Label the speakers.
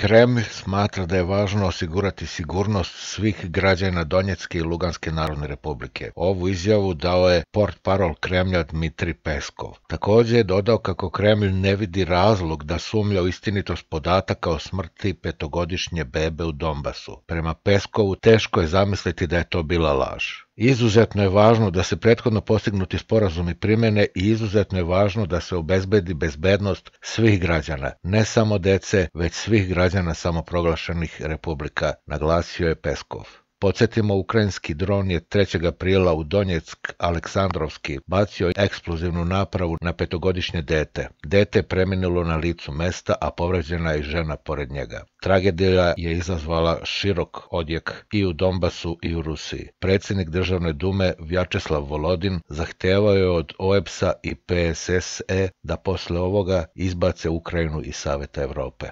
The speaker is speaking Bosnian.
Speaker 1: Kremlj smatra da je važno osigurati sigurnost svih građana Donjecke i Luganske narodne republike. Ovu izjavu dao je portparol Kremlja Dmitrij Peskov. Također je dodao kako Kremlj ne vidi razlog da sumnja u istinitost podataka o smrti petogodišnje bebe u Donbasu. Prema Peskovu teško je zamisliti da je to bila laž. Izuzetno je važno da se prethodno postignuti sporazumi primene i izuzetno je važno da se obezbedi bezbednost svih građana, ne samo dece, već svih građana samoproglašenih republika, naglasio je Peskov. Podsjetimo, ukrajinski dron je 3. aprila u Donjeck Aleksandrovski bacio eksplozivnu napravu na petogodišnje dete. Dete je preminulo na licu mesta, a povređena je žena pored njega. Tragedija je izazvala širok odjek i u Donbasu i u Rusiji. Predsjednik Državne dume Vjačeslav Volodin zahtevao je od OEBS-a i PSSE da posle ovoga izbace Ukrajinu iz Saveta Evrope.